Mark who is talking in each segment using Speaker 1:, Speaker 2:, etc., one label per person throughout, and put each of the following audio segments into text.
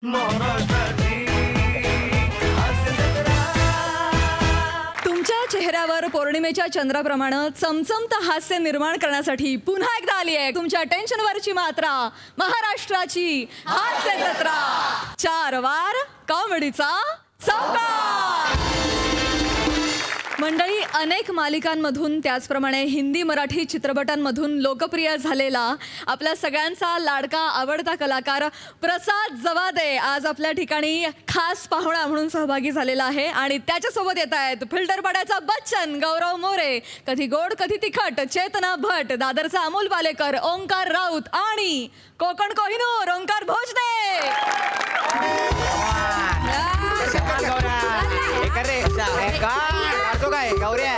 Speaker 1: तुमच्या चेहऱ्यावर पौर्णिमेच्या चंद्राप्रमाणे चमचमत हास्य निर्माण करण्यासाठी पुन्हा एकदा आली आहे तुमच्या टेन्शनवरची मात्रा, महाराष्ट्राची हास्य जत्रा. 4 वार कॉमेडीचा चौकार. मंडळी, अनेक मालिकांमधून त्याचप्रमाणे हिंदी मराठी चित्रपटांमधून लोकप्रिय झालेला आपल्या सगळ्यांचा लाडका आवडता कलाकार प्रसाद जवादे आज आपल्या ठिकाणी खास पाहुणा म्हणून सहभागी झालेला आहे. आणि त्याच्यासोबत येत आहेत फिल्टरपाड्याचा बच्चन गौरव मोरे, कधी गोड कधी तिखट चेतना भट, दादरचा अमोल पालेकर, ओंकार राऊत आणि कोकण कोहिनूर ओंकार भोजने.
Speaker 2: काय गौऱ्या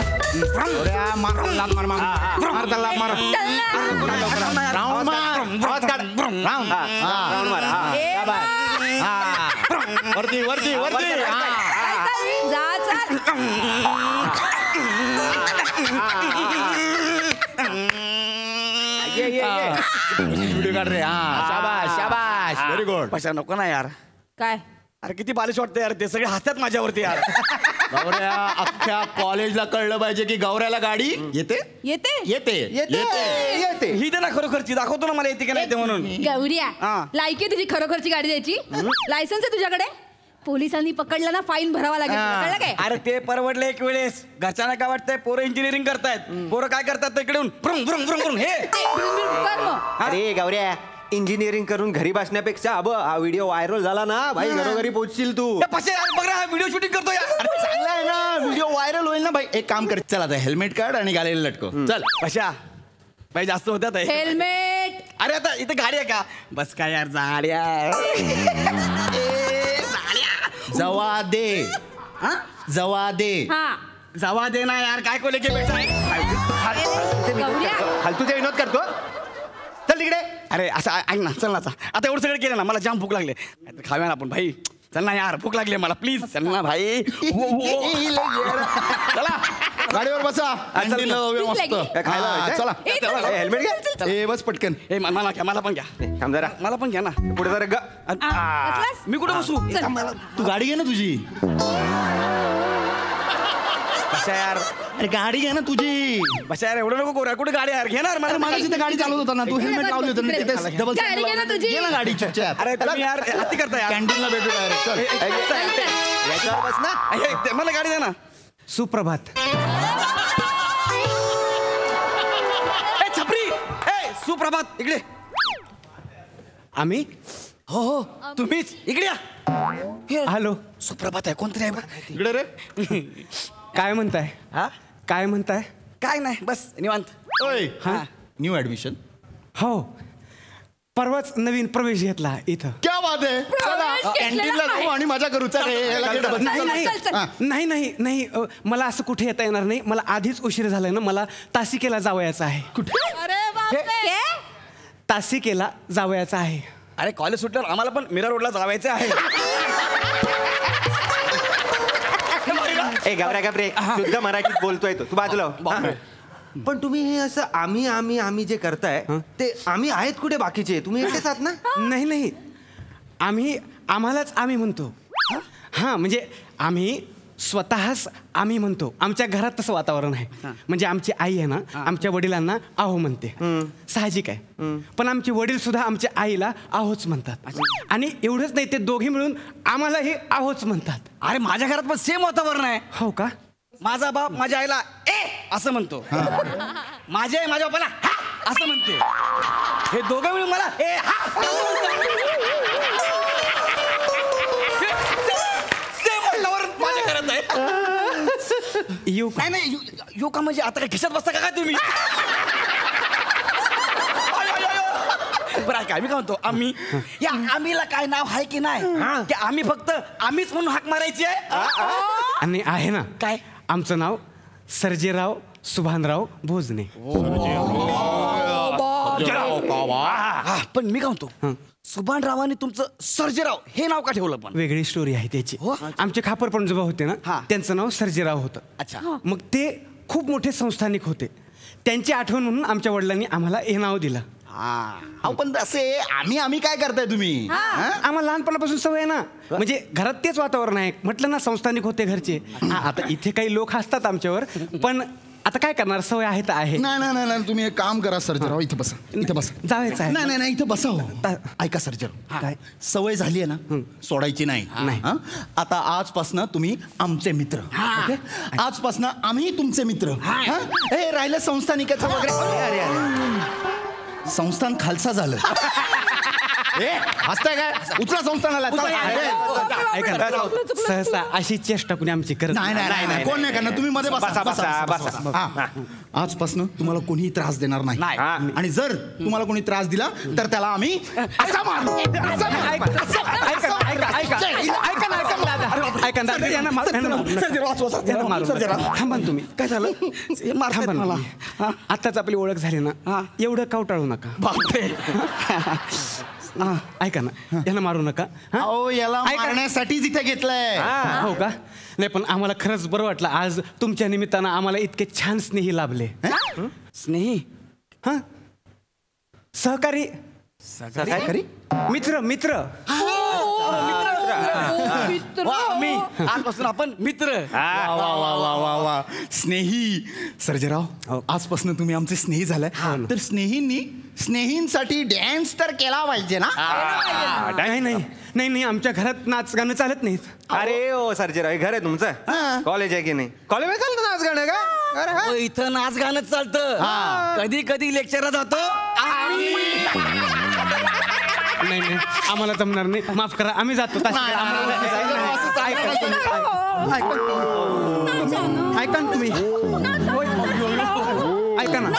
Speaker 3: वरती वरती वरती व्हिडिओ काढ रे. हा शाबाश शाबाश, व्हेरी गुड.
Speaker 2: पशा नको ना यार.
Speaker 1: काय
Speaker 2: अरे किती बालिश वाटतं यार, ते सगळे हसतात माझ्यावरती यार.
Speaker 3: गौऱ्या, अख्ख्या कॉलेजला कळलं पाहिजे की गौऱ्याला गाडी येते
Speaker 1: येते
Speaker 3: येते येते.
Speaker 2: ही दे ना खरोखरची, दाखवतो ना मला येते की नाही ते म्हणून.
Speaker 1: गौरिया,
Speaker 2: हा.
Speaker 1: लायकी तुझी खरोखरची गाडी द्यायची? लायसन्स आहे तुझ्याकडे? पोलिसांनी पकडलं ना फाईन भरावा लागेल, कळलं काय?
Speaker 2: अरे ते परवडले एक वेळेस. घरच्यांना काय वाटतंय, पोरं इंजिनिअरिंग करतायत, पोरं काय करतात इकडे हे.
Speaker 4: अरे गौऱ्या, इंजिनिअरिंग करून घरी बसण्यापेक्षा हा व्हिडिओ व्हायरल झाला ना भाई, घरोघरी पोहोचशील तू.
Speaker 2: पशे यार बघ ना, व्हिडिओ शूटिंग करतो यार.
Speaker 3: चांगला आहे ना, व्हिडिओ व्हायरल होईल ना भाई. एक काम कर, चल आता हेल्मेट काढ आणि गालेला लटको. चल
Speaker 2: पशा भाई, जास्त होत्यात.
Speaker 1: हेल्मेट.
Speaker 2: अरे आता इथे गाडी आहे का? बस काय यार, जाड्या
Speaker 3: जवा दे. जवा दे.
Speaker 1: हा
Speaker 2: जावा दे ना यार, काय कोले की बेटा.
Speaker 4: फालतूचे विनोद करतो, चल तिकडे.
Speaker 2: अरे असं ऐक ना, चल ना आता एवढं सगळं केलं ना, मला जाम भूक लागले. खाऊया ना आपण भाई, चल ना यार, भूक लागली मला, प्लीज चल ना भाई.
Speaker 3: चला गाडीवर बसा. चला
Speaker 4: हेल्मेट घ्या.
Speaker 3: ए बस पटकन.
Speaker 2: ए मला घ्या, मला पण घ्या.
Speaker 4: थांब जरा,
Speaker 2: मला पण घ्या ना.
Speaker 4: पुढे जरा
Speaker 2: मी कुठं बसू?
Speaker 3: तू गाडी घे ना तुझी.
Speaker 2: बशा यार,
Speaker 3: अरे गाडी घे ना तुझी.
Speaker 2: बशा यार, एवढं नको करूया. कुठे गाडी यार, घेणार मला.
Speaker 3: मला तिथे गाडी चालवत होता ना तू, हेल्मेट लावली होतं ना तिथे डबल.
Speaker 1: गाडी घे ना तुझी.
Speaker 3: घे ना गाडी चुपचाप.
Speaker 2: अरे तुम्ही यार अति करता यार.
Speaker 3: कॅन्टीनला भेटू डायरेक्ट. चल
Speaker 4: याच्यावर बस ना.
Speaker 2: मला गाडी द्या ना.
Speaker 5: सुप्रभात.
Speaker 2: छपरी, सुप्रभात इकडे.
Speaker 5: आम्ही
Speaker 2: हो हो तुम्हीच, इकडे या.
Speaker 5: हॅलो,
Speaker 2: सुप्रभात आहे, कोणतरी आहे बघ
Speaker 3: इकडे रे.
Speaker 5: काय म्हणताय?
Speaker 2: हा
Speaker 5: काय म्हणताय?
Speaker 2: काय नाही, बस निवांत.
Speaker 3: ओय,
Speaker 5: हा?
Speaker 3: New admission.
Speaker 5: हो, परवाच नवीन प्रवेश घेतला इथं.
Speaker 3: क्या बात आहे. चला कॅन्टीनला जाऊ आणि मजा करू. चल
Speaker 5: नाही नाही नाही नाही नाही, मला असं कुठे येता येणार नाही. मला आधीच उशीर झालाय ना, मला तासिकेला जावयाचं आहे.
Speaker 3: कुठे?
Speaker 1: अरे बापरे.
Speaker 5: तासिकेला जावयाचं आहे.
Speaker 2: अरे कॉलेज सुटल्यावर आम्हाला पण मीरा रोडला जावायचं आहे.
Speaker 4: ए गौऱ्या गबरे, शुद्ध मराठीत बोलतोय तो. तू बाजूला हो. पण तुम्ही हे असं आम्ही आम्ही आम्ही जे करताय ते आम्ही आहेत कुठे बाकीचे? तुम्ही एकटेच आहात ना?
Speaker 5: नाही नाही, आम्हालाच आम्ही म्हणतो. हां म्हणजे आम्ही स्वतःच आम्ही म्हणतो. आमच्या घरात तसं वातावरण आहे. म्हणजे आमची आई आहे ना, आमच्या वडिलांना आहो म्हणते, साहजिक आहे. पण आमचे वडील सुद्धा आमच्या आईला आहोच म्हणतात. आणि एवढंच नाही, ते दोघे मिळून आम्हालाही आहोच म्हणतात.
Speaker 2: अरे माझ्या घरात पण सेम वातावरण आहे.
Speaker 5: हो का?
Speaker 2: माझा बाप माझ्या आईला ए असं म्हणतो, माझी आई माझ्या बापाला हा असं म्हणते. हे दोघं मिळून मला ए हा असं म्हणतात. सेम वातावरण माझ्या घरात आहे.
Speaker 5: येऊ का?
Speaker 2: नाही यो का म्हणजे आता काय खिशात बसता का काय तुम्ही? बरं काय मी काय म्हणतो, आम्ही या आम्हीला काय नाव आहे की नाही, की आम्ही फक्त आम्हीच म्हणून हाक मारायची आहे.
Speaker 5: आणि आहे ना
Speaker 2: काय,
Speaker 5: आमचं नाव सर्जेराव सुभानराव भोजने.
Speaker 2: पण मी काय म्हणतो, सुभानरावांनी तुमचं सर्जेराव हे नाव का ठेवलं? पण
Speaker 5: वेगळी स्टोरी आहे त्याची. आमचे खापर पणजोबा होते ना, त्यांचं नाव सर्जेराव होतं.
Speaker 2: अच्छा.
Speaker 5: मग ते खूप मोठे संस्थानिक होते. त्यांची आठवण म्हणून आमच्या वडिलांनी आम्हाला हे नाव दिलं.
Speaker 3: अहो पण असे आम्ही काय करताय तुम्ही
Speaker 5: आम्हाला लहानपणापासून सवय आहे ना, म्हणजे घरात तेच वातावरण आहे. म्हटलं ना संस्थानिक होते घरचे. आता इथे काही लोक असतात आमच्यावर, पण आता काय करणार, सवय आहे तर आहे.
Speaker 3: नाही तुम्ही एक काम करा सर्जराव, इथे बसा.
Speaker 5: जायचं आहे.
Speaker 3: नाही इथे बसा हो. ऐका सर्जराव,
Speaker 5: काय?
Speaker 3: सवय झाली आहे ना, सोडायची नाही. हं? आता आजपासनं तुम्ही आमचे मित्र. ओके? आजपासनं आम्ही तुमचे मित्र. हं? हे राहिलं संस्थानिकाचं वगैरे. अरे संस्थान खालसा झालं. हसताय काय? उचला संस्थानाला.
Speaker 5: ऐका ना, सहसा अशी चेष्टा कुणी आमची करत
Speaker 3: नाही कोण नाही करणार. तुम्ही मध्ये बसा. आजपासून तुम्हाला कोणीही त्रास देणार नाही. आणि जर तुम्हाला कोणी त्रास दिला तर त्याला आम्ही असा मारू.
Speaker 5: थांबा तुम्ही. काय झालं? आताच आपली ओळख झाली ना, एवढं कावटाळू नका. ऐका ना, याला मारू नका.
Speaker 3: अहो याला मारण्यासाठीच इथे घेतलंय.
Speaker 5: हो का? नाही पण आम्हाला खरंच बरं वाटलं आज तुमच्या निमित्तानं आम्हाला इतके छान स्नेही लाभले.
Speaker 2: स्नेही
Speaker 5: हा, सहकारी, मित्र
Speaker 2: आम्ही आजपासून आपण मित्र.
Speaker 3: वा स्नेही. सर्जराव, आजपासून तुम्ही आमचे स्नेही झालाय, तर स्नेहींसाठी डॅन्स तर केला पाहिजे ना.
Speaker 5: नाही आमच्या घरात नाच गाणं चालत नाहीत.
Speaker 4: अरे ओ सर्जेराव, घर आहे तुमचं? कॉलेज आहे की नाही? कॉलेज चालतं नाच गाणं का?
Speaker 2: इथं नाच गाणं चालतं. कधी लेक्चरला जातो.
Speaker 5: नाही आम्हाला जमणार नाही, माफ करा, आम्ही जातो. ऐका ना तुम्ही, ऐका ना.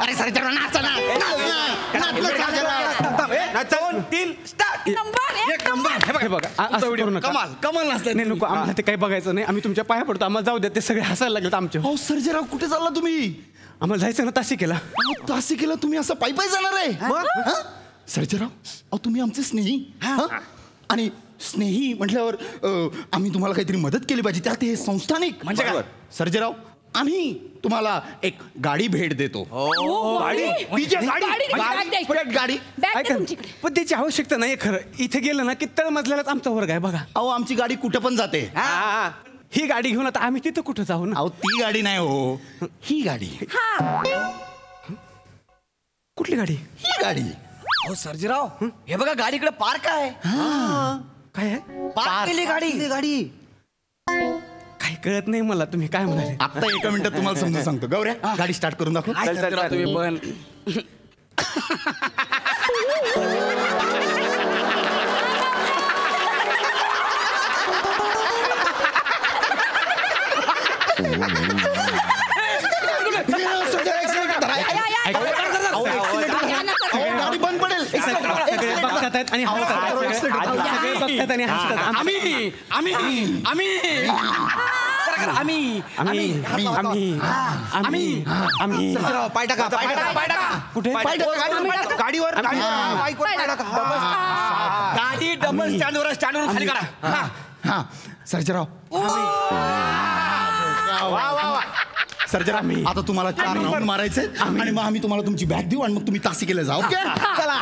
Speaker 3: अरे सर्जराव नाचा ना.
Speaker 2: 2, 3 स्टार्ट. कमाल नाचतंय.
Speaker 5: नाही नको, आम्हाला ते काही बघायचं नाही. आम्ही तुमच्या पाया पडतो, आम्हाला जाऊ द्या. ते सगळे हसायला लागलेत आमच्या.
Speaker 3: हो सर्जराव, कुठे चालला तुम्ही?
Speaker 5: आम्हाला जायचं ना तासिकेला.
Speaker 3: तासिकेला तुम्ही असं पायी जाणार आहे? सर्जराव, अहो तुम्ही आमचे स्नेही. आणि स्नेही म्हटल्यावर आम्ही तुम्हाला काहीतरी मदत केली पाहिजे. त्यात हे संस्थानिक
Speaker 2: म्हणजे काय?
Speaker 3: सर्जराव, आम्ही तुम्हाला एक गाडी भेट देतो. गाडी.
Speaker 5: पण त्याची आवश्यकता नाही खरं. इथे गेलं ना की तळमजल्यालाच आमचा वर्ग आहे बघा.
Speaker 3: अहो आमची गाडी कुठं पण जाते.
Speaker 5: ही गाडी घेऊन आता आम्ही तिथं कुठं जाऊ ना.
Speaker 3: अहो ती गाडी नाही हो, ही गाडी.
Speaker 5: कुठली गाडी?
Speaker 3: ही गाडी.
Speaker 2: हो सर्जराव, हे बघा गाडीकडे पार्क आहे.
Speaker 5: काय आहे?
Speaker 2: पार्क केली गाडी.
Speaker 5: काही कळत नाही मला, तुम्ही काय म्हणाले?
Speaker 3: आता एका मिनिटात तुम्हाला समजून सांगतो. गौऱ्या, गाडी स्टार्ट करून दाखव.
Speaker 2: तुम्ही पण
Speaker 3: गाडी बंद पडेल.
Speaker 5: सगळे बघतात आहेत आणि हसतात. आम्ही
Speaker 2: पाय टाका.
Speaker 5: कुठे?
Speaker 4: गाडीवर
Speaker 2: गाडी डबल स्टँडवर खाली करा.
Speaker 3: हा सर्जराव. सर्जराव, आता तुम्हाला 4 राऊंड मारायचे आणि मग आम्ही तुम्हाला तुमची बॅग देऊ आणि मग तुम्ही तासिकेला जाऊ. ओके? चला.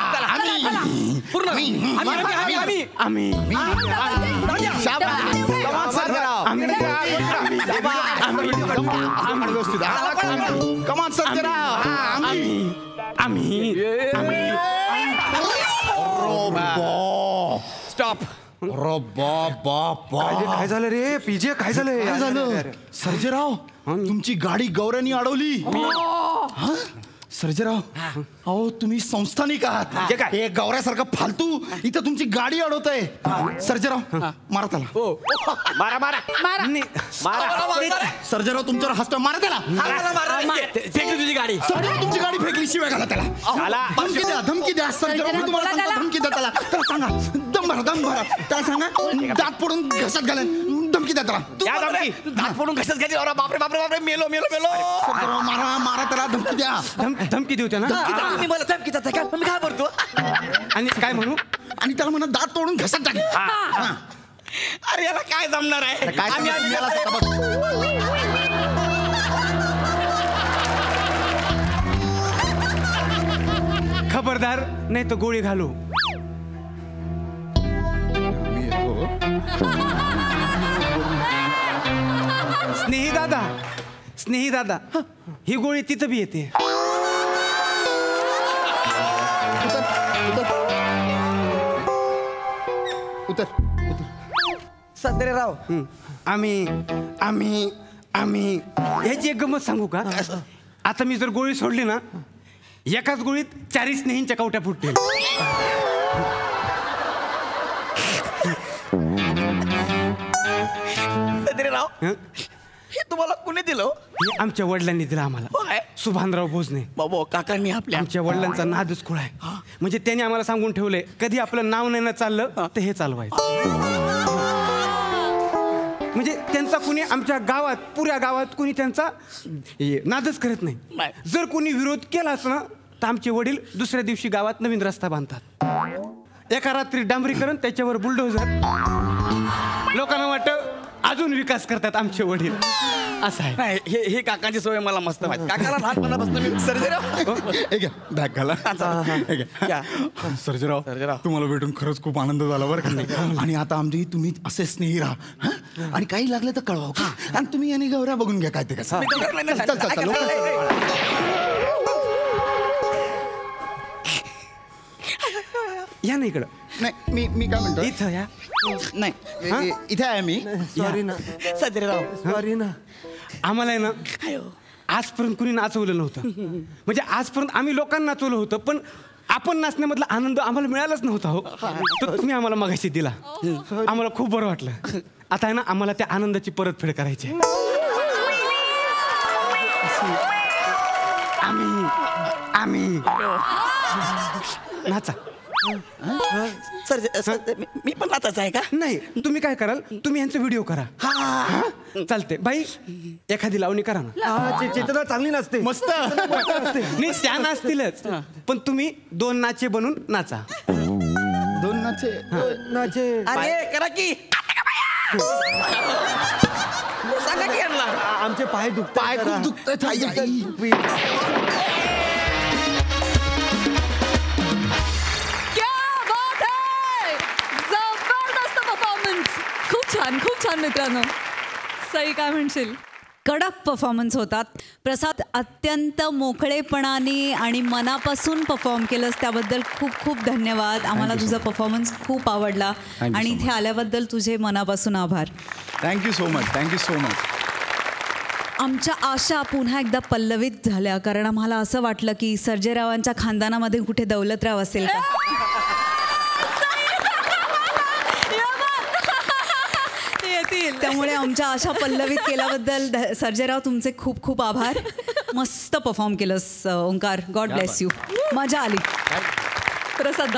Speaker 3: कमान सर्जराव.
Speaker 2: स्टॉप.
Speaker 4: काय झालं रे पीजे? काय झालं?
Speaker 3: सर्जराव, तुमची गाडी गौऱ्यानी अडवली. सर्जराव, अहो तुम्ही संस्थानिक आहात. हे गौऱ्यासारखं फालतू इथं तुमची गाडी अडवतंय. सर्जराव, मारा त्याला. सर्जराव तुमच्यावर हसतो. मारा त्याला.
Speaker 2: फेकली तुझी गाडी.
Speaker 3: सर्जराव तुमची गाडी फेकली. शिवाय घाला त्याला. धमकी द्या सर्जराव. मी तुम्हाला सांगतो, धमकी द्या त्याला. त्याला सांगा, दम भरा. त्याला सांगा, दात पडून घशात घालेन. धमकी द्या त्याला.
Speaker 2: दात पडून घशात घ्यायची. बापरे मेलो.
Speaker 3: सर्जराव, मारा त्याला. धमकी द्या.
Speaker 5: धमकी देऊ त्यांना.
Speaker 2: तुम्ही मला धमकी देताय का? मी काय करतो?
Speaker 5: आणि काय म्हणू?
Speaker 3: आणि त्याला म्हणा दात तोडून घशात टाक.
Speaker 2: अरे याला काय जमणार आहे?
Speaker 3: काय
Speaker 5: खबरदार नाही तर गोळी घालू.
Speaker 3: मी येतो.
Speaker 5: स्नेही दादा ही गोळी तिथं बी येते.
Speaker 3: उतर.
Speaker 2: सत्रेराव
Speaker 5: आम्ही ह्याची एक गंमत सांगू का? आता मी जर गोळी सोडली ना, एकाच गोळीत 4 स्नेहींच्या कवट्या फुटतील.
Speaker 2: सत्रेराव
Speaker 5: हं?
Speaker 2: हे तुम्हाला कुणी दिलं?
Speaker 5: हे आमच्या वडिलांनी दिलं आम्हाला.
Speaker 2: होय.
Speaker 5: सुभानराव भोजने
Speaker 2: बाबा काकांनी आपल्या
Speaker 5: आमच्या वडिलांचा नादच खुळा आहे. म्हणजे त्यांनी आम्हाला सांगून ठेवलंय, कधी आपलं नाव नाही ना चाललं तर हे चालवायचं. म्हणजे त्यांचा कुणी आमच्या गावात, पुऱ्या गावात कुणी त्यांचा नादच करत नाही.
Speaker 2: नाही.
Speaker 5: जर कुणी विरोध केलाच ना तर आमचे वडील दुसऱ्या दिवशी गावात नवीन रस्ता बांधतात. एका रात्री डांबरीकरण, त्याच्यावर बुलडोझर. लोकांना वाटतं अजून विकास करतात आमचे वडील. असं आहे.
Speaker 2: नाही हे काकांची सवय मला मस्त माहिती. काकाला लहानपणापासून मी सर्जेराव
Speaker 3: हे घ्या बॅग घाला. हे घ्या.
Speaker 2: या.
Speaker 3: सर्जेराव तुम्हाला भेटून खरंच खूप आनंद झाला बरं का. आणि आता आमची तुम्ही असे स्नेही राहा हं? आणि काही लागलं तर कळवा का. आणि तुम्ही आणि गौऱ्या बघून घ्या काय ते कसं. चल, चल, चल, लवकर.
Speaker 5: या ना इकडं.
Speaker 3: नाही मी काय म्हणतो
Speaker 5: इथं या.
Speaker 3: नाही इथे आहे मी.
Speaker 4: सॉरी ना
Speaker 2: सत्रेराव
Speaker 4: सॉरी ना.
Speaker 5: आम्हाला आहे ना आजपर्यंत कुणी नाचवलं नव्हतं. म्हणजे आजपर्यंत आम्ही लोकांना नाचवलं होतं, पण आपण नाचण्यामधला आनंद आम्हाला मिळालाच नव्हता. हो तर तुम्ही आम्हाला मगाशी दिला. आम्हाला खूप बरं वाटलं. आता आहे ना आम्हाला त्या आनंदाची परतफेड करायची आहे. आम्ही नाचा.
Speaker 2: मी पण नाचायचं आहे का?
Speaker 5: नाही, तुम्ही काय कराल, तुम्ही यांचा व्हिडिओ करा. चालते बाई, एखादी लावणी करा ना.
Speaker 4: चेतना चांगली नसते.
Speaker 3: मस्त.
Speaker 5: नाही त्या नाचतीलच, पण तुम्ही 2 नाचे बनून नाचा.
Speaker 3: 2 नाचे.
Speaker 2: अरे करा की सांगा की यांना.
Speaker 4: आमचे पाय दुखतात.
Speaker 3: पाय खूप दुखतात.
Speaker 1: खूप छान मित्रांनो. सई काय म्हणशील?
Speaker 6: कडक परफॉर्मन्स होतात. प्रसाद अत्यंत मोकळेपणाने आणि मनापासून परफॉर्म केलंस, त्याबद्दल खूप खूप धन्यवाद. आम्हाला तुझा परफॉर्मन्स खूप आवडला आणि इथे आल्याबद्दल तुझे मनापासून आभार.
Speaker 3: Thank you so much.
Speaker 6: आमच्या आशा पुन्हा एकदा पल्लवित झाल्या, कारण आम्हाला असं वाटलं की सर्जेरावांच्या खानदानामध्ये कुठे दौलतराव असेल का. त्यामुळे आमच्या आशा पल्लवित केल्याबद्दल सर्जेराव तुमचे खूप खूप आभार. मस्त परफॉर्म केलंस ओंकार. God bless you. मजा आली.
Speaker 1: प्रसाद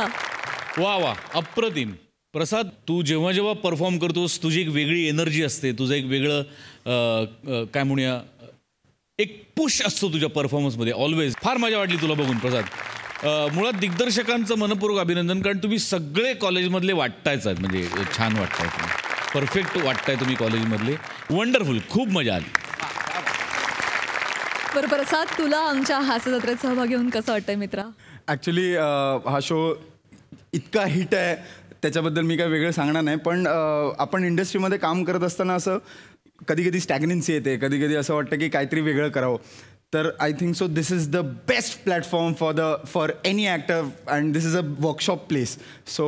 Speaker 7: वा अप्रतिम. प्रसाद, तू जेव्हा जेव्हा परफॉर्म करतोस तुझी एक वेगळी एनर्जी असते, तुझं एक वेगळं काय म्हणूया, एक पुश असतो तुझ्या परफॉर्मन्समध्ये ऑलवेज. फार मजा वाटली तुला बघून प्रसाद. मुळात दिग्दर्शकांचं मनपूर्वक अभिनंदन, कारण तुम्ही सगळे कॉलेजमधले वाटतायच आहेत. म्हणजे छान वाटताय तुम्ही, परफेक्ट वाटताय तुम्ही कॉलेजमधले. वंडरफुल, खूप मजा आली.
Speaker 1: बरं प्रसाद, तुला आमच्या हास्य जत्रेत सहभागी होऊन कसं वाटतंय मित्रा?
Speaker 3: ॲक्च्युली हा शो इतका हिट आहे त्याच्याबद्दल मी काय वेगळं सांगणार नाही. पण आपण इंडस्ट्रीमध्ये काम करत असताना असं कधी कधी स्टॅग्नन्सी येते, कधी कधी असं वाटतं की काहीतरी वेगळं करावं. तर I think so this is the best platform for any actor and this is a workshop place. So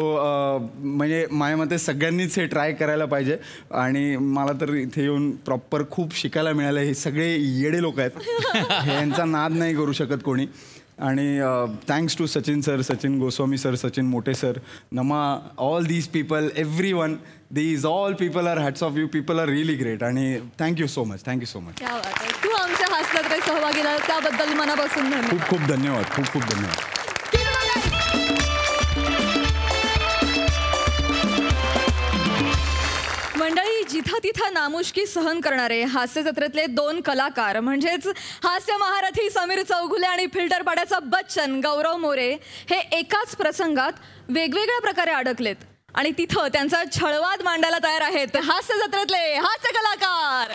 Speaker 3: म्हणजे माझ्या मते सगळ्यांनीच हे ट्राय करायला पाहिजे. आणि मला तर इथे येऊन प्रॉपर खूप शिकायला मिळालं. हे सगळे येडे लोक आहेत, हे यांचा नाद नाही करू शकत कोणी. आणि thanks to Sachin sir, Sachin Goswami sir, Sachin Mote sir, नमा, all these people, everyone, these all people are hats off you. people are really great. आणि थँक्यू सो मच.
Speaker 1: क्या बात आहे. तू आमच्या हास्य जत्रेत सहभागी झाला त्याबद्दल मनापासून धन्यवाद.
Speaker 3: खूप धन्यवाद.
Speaker 1: मंडळी, जिथं तिथं नामुष्की सहन करणारे हास्य जत्रेतले 2 कलाकार म्हणजेच हास्य महारथी समीर चौघुले आणि फिल्टर पाड्याचा बच्चन गौरव मोरे हे एकाच प्रसंगात वेगवेगळ्या प्रकारे अडकलेत आणि तिथं त्यांचा छळवाद मांडायला तयार आहेत हास्य जत्रेतले हास्य कलाकार.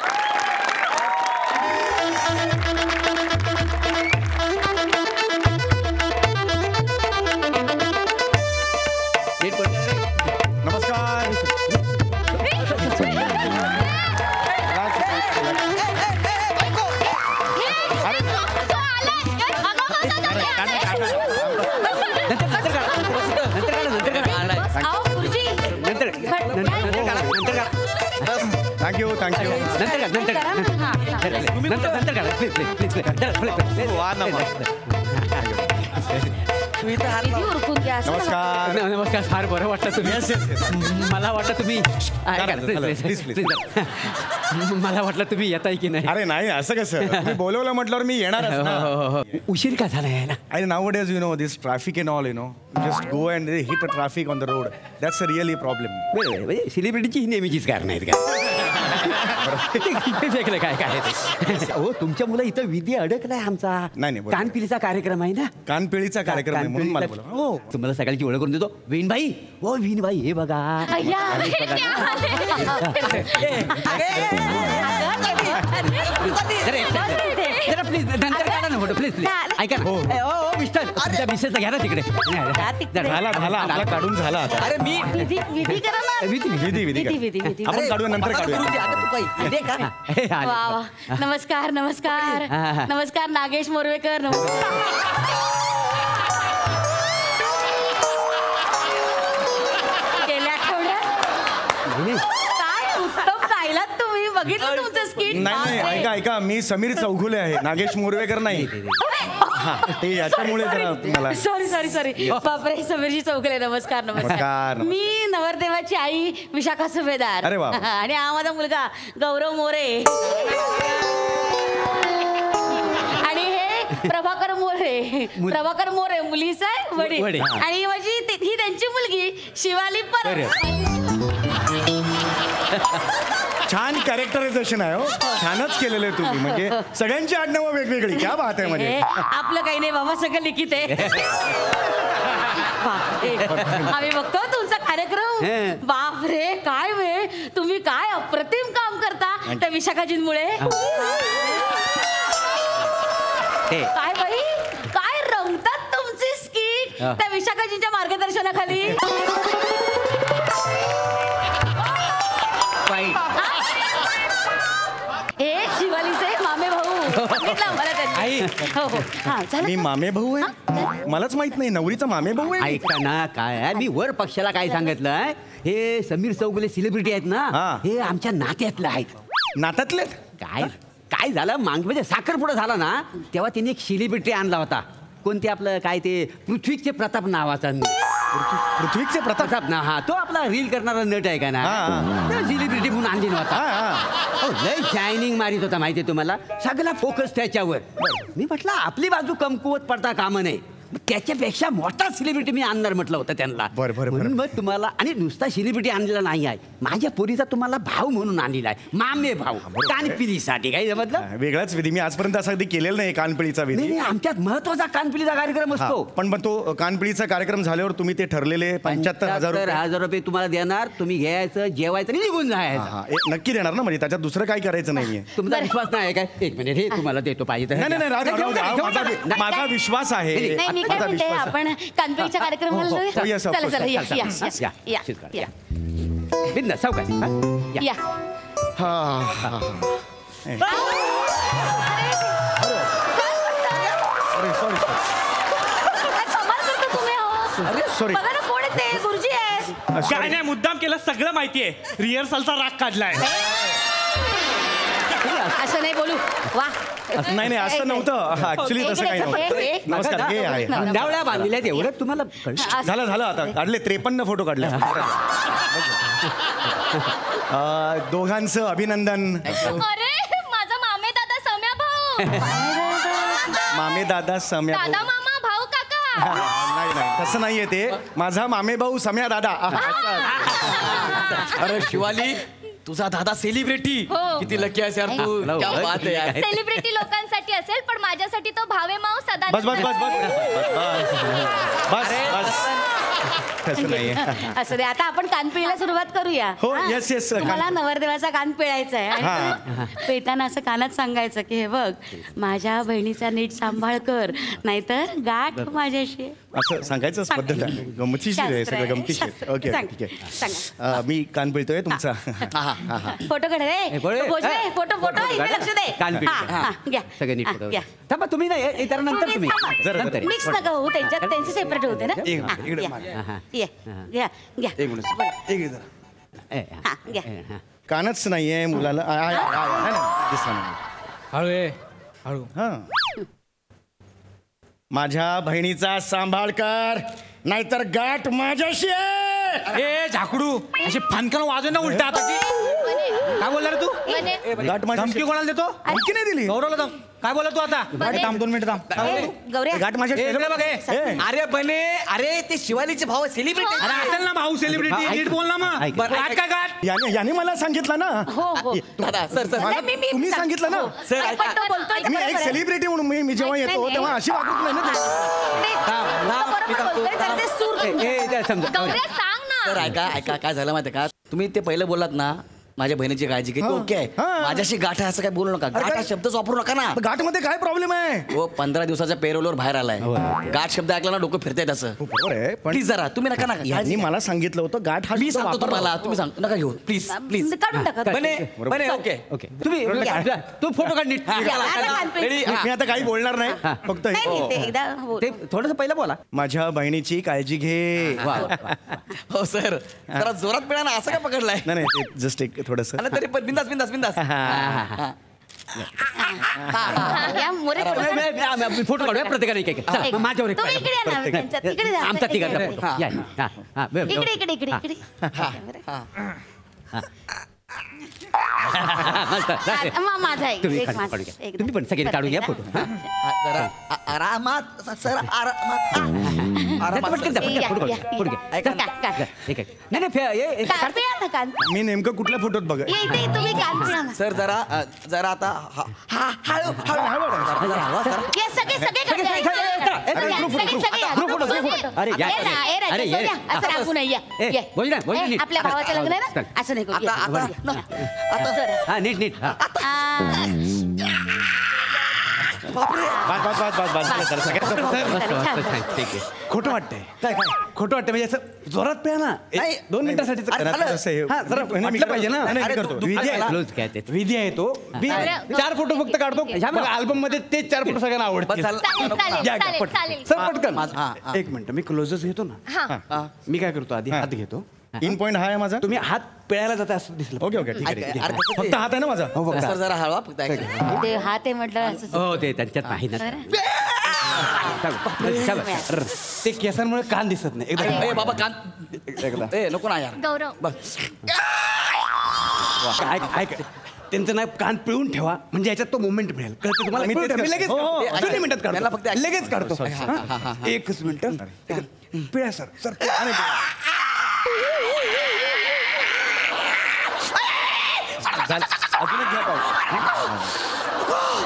Speaker 3: थँक्यू नमस्कार.
Speaker 5: नमस्कार. फार बरं वाटलं तुम्ही. मला वाटलं तुम्ही मला वाटलं तुम्ही येताय की नाही.
Speaker 3: अरे नाही असं कसं तुम्ही बोलवलं म्हटल्यावर मी येणार.
Speaker 5: उशीर का झाला यायला.
Speaker 3: I nowadays, you know, this traffic and all, you know, just go and they hit the traffic on the road. That's a really problem.
Speaker 5: म्हणजे सेलिब्रिटीची ही नेहमीचीच कारण आहेत का. फेकलं काय काय हो तुमच्या मुलं इथं विधी अडकलाय आमचा.
Speaker 3: नाही, बरोबर.
Speaker 5: कानपिलीचा कार्यक्रम आहे ना.
Speaker 3: कानपिळीचा कार्यक्रम आहे म्हणून मला बोला.
Speaker 5: हो तुम्हाला सगळ्याची ओळख करून देतो. विनबाई हो विनबाई हे बघा. जरा प्लीज नंतर काढा ना फोटो प्लीज प्लीज ऐका ना. हो मिस्टर तुमच्या मिसेसला घ्या ना तिकडे.
Speaker 3: झाला आपला काढून झाला आता.
Speaker 2: अरे मी
Speaker 6: विधी करा ना.
Speaker 3: विधी आपण काढूया नंतर काढूया.
Speaker 8: वा वा. नमस्कार नमस्कार नमस्कार नागेश मोरवेकर. नमस्कार. गेल्या आठवड्यात काय उत्तम गायलात तुम्ही. बघितलं तुमचं स्किट.
Speaker 3: नाही ऐका मी समीर चौघुले आहे नागेश मोरवेकर नाही. ते याच्यामुळे जरा मला
Speaker 8: सॉरी बापरे. समीरजी चौकले. नमस्कार
Speaker 3: नमस्कार.
Speaker 8: मी नवरदेवाची आई विशाखा सुभेदार.
Speaker 3: अरे वा.
Speaker 8: आणि हा माझा मुलगा गौरव मोरे. आणि हे प्रभाकर मोरे मुलीचा आहे वडील. आणि माझी ही त्यांची मुलगी शिवाली परब.
Speaker 3: छान कॅरेक्टरायझेशन आहे हो. छानच केलेलं आहे तुम्ही. म्हणजे सगळ्यांची आडनावं वेगवेगळी. क्या बात आहे. म्हणजे
Speaker 8: आपलं काही नाही बाबा सगळं लिखित आहे. आम्ही बघतो तुमचा कार्यक्रम. बापरे काय वेळ. तुम्ही काय अप्रतिम काम करता त्या विशाखाजींमुळे. काय बाई काय रंगतात तुमची स्किट त्या विशाखाजींच्या मार्गदर्शनाखाली. हे शिवालीचे मामे भाऊ. मला त्यांनी. हो
Speaker 3: मी मामे भाऊ आहे. मलाच माहित नाही नवरीचा मामे भाऊ आहे.
Speaker 5: ऐका ना काय मी वर पक्षाला काय सांगितलं. हे समीर चौगुले सेलिब्रिटी आहेत ना. हे आमच्या नात्यातलं आहेत.
Speaker 3: नात्यातले
Speaker 5: काय झालं म्हणजे साखरपुडा झाला ना तेव्हा त्यांनी एक सेलिब्रिटी आणला होता. कोणते आपलं काय ते पृथ्वीचे प्रताप नावाचा.
Speaker 3: पृथ्वीचे प्रताप
Speaker 5: ना. हा तो आपला रील करणारा नट आहे का ना. सेलिब्रिटी म्हणून आणली नव्हता. लय शायनिंग मारित होता माहितीये तुम्हाला. सगळा फोकस त्याच्यावर. मी म्हटलं आपली बाजू कमकुवत पडता कामा नये. त्याच्यापेक्षा मोठा सेलिब्रिटी मी आणणार म्हटलं होतं त्यांना. म्हणून मग तुम्हाला आणि नुसता सेलिब्रिटी आणलेला नाही आहे. माझ्या पोरीचा तुम्हाला भाऊ म्हणून आणलेला आहे. मामे भाऊ कानपिलीसाठी. काय समजलं.
Speaker 3: वेगळाच विधी. मी आजपर्यंत असा कधी केलेला नाही कानपिळीचा विधी.
Speaker 5: आमच्यात महत्वाचा कानपिलीचा कार्यक्रम असतो.
Speaker 3: पण तो कानपिळीचा कार्यक्रम झाल्यावर तुम्ही ते ठरलेले 75,000
Speaker 5: रुपये तुम्हाला देणार. तुम्ही घ्यायचं जेवायचं आणि निघून जायचं.
Speaker 3: नक्की देणार ना. म्हणजे त्याच्यात दुसरं काय करायचं नाहीये.
Speaker 5: तुमचा विश्वास नाही काय. एक मिनिट हे तुम्हाला देतो पाहिजे.
Speaker 3: नाही माझा विश्वास आहे.
Speaker 8: काय म्हणते आपण कानपिलीच्या कार्यक्रमाला. चला या
Speaker 5: बिंदा सावकाश
Speaker 8: या.
Speaker 3: सॉरी
Speaker 8: बघा ना कोण आहे ते. गुरुजी आहे.
Speaker 9: काय नाही मुद्दाम केलं. सगळं माहितीये. रिहर्सलचा राग काढलाय.
Speaker 8: असं नाही बोलू. वा
Speaker 3: नाही असं नव्हतं. ऍक्च्युली तसं काही नव्हतं. नमस्कार. हे आहे
Speaker 5: डावळ्या बांधलेल्या एवढं तुम्हाला
Speaker 3: झालं आता काढले 53 फोटो काढले. दोघांचं अभिनंदन.
Speaker 8: अरे माझा मामे दादा सम्या भाऊ.
Speaker 3: मामे दादा सम्या
Speaker 8: दादा मामा भाऊ काका.
Speaker 3: नाही तसं नाहीये ते. माझा मामे भाऊ सम्या दादा.
Speaker 2: अरे शिवाली तुझा दादा सेलिब्रिटी. किती लकी आहेस यार तू. क्या बात आहे यार.
Speaker 8: सेलिब्रिटी लोकांसाठी असेल पण माझ्यासाठी तो भावे माऊ सदा.
Speaker 3: बस तसं नाहीये.
Speaker 8: असं दे. आता आपण कान पिळायला सुरुवात करूया.
Speaker 3: हो येस
Speaker 8: मला नवरदेवाचा कान पिळायचा आहे. पेताना असं कानात सांगायचं की हे बघ माझ्या बहिणीचा नीट सांभाळ कर नाहीतर गाठ माझ्याशी.
Speaker 3: असं सांगायचंच पद्धत आहे. गमतीशीर आहे सगळं, गमतीशीर. ओके ठीक आहे. मी कान पिळतोय तुमचा.
Speaker 8: फोटो काढ रे. फोटो इकडे लक्ष दे.
Speaker 5: कान
Speaker 8: घ्या
Speaker 5: सगळे नीट फोटो. थांबा तुम्ही नाही तर नंतर तुम्ही
Speaker 8: मिक्स नका होऊ त्यांच्यात, त्यांचे सेपरेट होते ना. घ्या.
Speaker 3: कानच नाहीये मुलाला.
Speaker 2: हळू.
Speaker 3: हा, माझ्या बहिणीचा सांभाळ कर, नाहीतर गाठ माझ्याशी आहे.
Speaker 2: ए झाकडू अशी फानकन वाजव ना उलटा हाताची. काय बोलला रे तू?
Speaker 3: गाठ माझ्याशी.
Speaker 2: धमकी कोणाला देतो?
Speaker 3: धमकी नाही दिली.
Speaker 2: गौरवला काय बोला तू आता? थांब 2 मिनिट थांब.
Speaker 8: गौऱ्या
Speaker 3: गाठ माझ्याशी.
Speaker 2: बघ
Speaker 10: अरे बने, अरे ते शिवालीचे भाऊ सेलिब्रिटी.
Speaker 2: अरे असेल ना भाऊ सेलिब्रिटी, नीट बोल ना मग. गाठ काय गाठ?
Speaker 3: याने मला सांगितलं ना.
Speaker 8: हो
Speaker 10: दादा सर
Speaker 3: तुम्ही सांगितलं ना. मी एक सेलिब्रिटी म्हणून मी जेव्हा येतो तेव्हा अशी वागत नाही ना.
Speaker 10: सर ऐका काय झालं माहिती का, तुम्ही ते पहिले बोललात ना माझ्या बहिणीची काळजी घे, ओके आहे. माझ्याशी गाठ आहे असं काय बोलू नका. गाठ हा शब्दच वापरू नका ना.
Speaker 3: गाठ मध्ये काय प्रॉब्लेम आहे?
Speaker 10: हो 15 दिवसाच्या पेरोलवर बाहेर आलाय. गाठ शब्द ऐकला ना डोकं फिरतंय त्याचं.
Speaker 3: बरोबर आहे, पण
Speaker 10: प्लीज जरा तुम्ही नका
Speaker 3: यांनी मला सांगितलं होतं गाठ हा
Speaker 10: मी
Speaker 3: शब्द
Speaker 10: सांगतो
Speaker 3: वापरा.
Speaker 10: तुम्हाला, तुम्ही सांगतो नका घेऊ प्लीज प्लीज.
Speaker 8: काढून टाका.
Speaker 10: बने ओके
Speaker 5: ओके तुम्ही तू फोटो काढ नीट.
Speaker 3: मी आता काही बोलणार नाही, फक्त
Speaker 5: ते थोडंसं पहिलं बोला.
Speaker 3: माझ्या बहिणीची काळजी घे.
Speaker 10: हो सर, जरा जोरात पिळा ना. असं काय पकडलाय?
Speaker 3: नाही ते जस्ट एक थोडस.
Speaker 10: तरी पण बिंदास बिंदास बिंदास.
Speaker 5: फोटो काढूया प्रत्येकाने. माझ्यावर एक
Speaker 8: तुम्ही इकडे या ना, त्यांच्यात इकडे जा.
Speaker 5: आमचा तिघांचा फोटो. या,
Speaker 8: इकडे इकडे इकडे इकडे. माझा
Speaker 5: तुम्ही पण सगळे काढून घ्या फोटो.
Speaker 10: जरा आरामात सर, आरामात.
Speaker 3: मी नेमकं कुठल्या फोटोत बघ.
Speaker 8: तुम्ही
Speaker 10: सर जरा जरा आता हळू
Speaker 8: आपल्या भावाचं लग्न आहे ना, असं नाही करू.
Speaker 5: आता नीट नीट. खोटं वाटतंय. काय काय खोटं वाटतंय म्हणजे असं जोरात प्या ना. 2 मिनिटासाठी पाहिजे ना. विधी आहे तो. 4 फोटो फक्त काढतो. अल्बम मध्ये तेच 4 फोटो सगळ्यांना आवडतात. सर पटकन 1 मिनिट मी क्लोजच घेतो ना. मी काय करतो आधी हात घेतो.
Speaker 3: इन पॉइंट हा आहे माझा.
Speaker 5: तुम्ही हात पिळायला जाता असं दिसलं.
Speaker 3: ओके ओके ठीक आहे. फक्त हात आहे ना माझा.
Speaker 5: हो
Speaker 10: सर जरा हळवा फक्त.
Speaker 8: ते हात आहे म्हटलं.
Speaker 5: हो ते त्यांच्यात नाही ना. ते केसांमुळे कान दिसत नाही.
Speaker 10: ए बाबा कान
Speaker 5: एकदा
Speaker 10: नको ना यार.
Speaker 8: गौरव
Speaker 5: ऐक त्यांचं नाही कान पिळून ठेवा म्हणजे याच्यात तो मोमेंट मिळेल. कळतं तुम्हाला? मी लगेच 2 मिनिटात काढतो. लगेच काढतो. 1 मिनिट पिळा सर. सर
Speaker 3: अजून एक घ्या पाहिजे.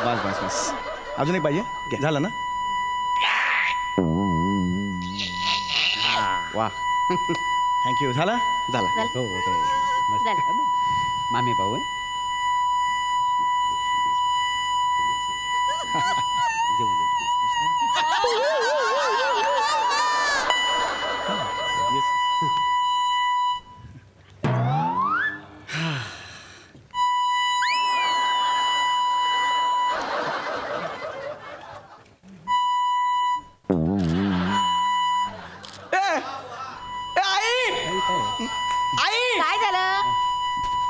Speaker 3: बस बस बस अजून एक पाहिजे. झालं ना?
Speaker 5: वा
Speaker 3: थँक्यू. झाला
Speaker 5: झाला. हो मामे भाऊ
Speaker 8: काय झालं?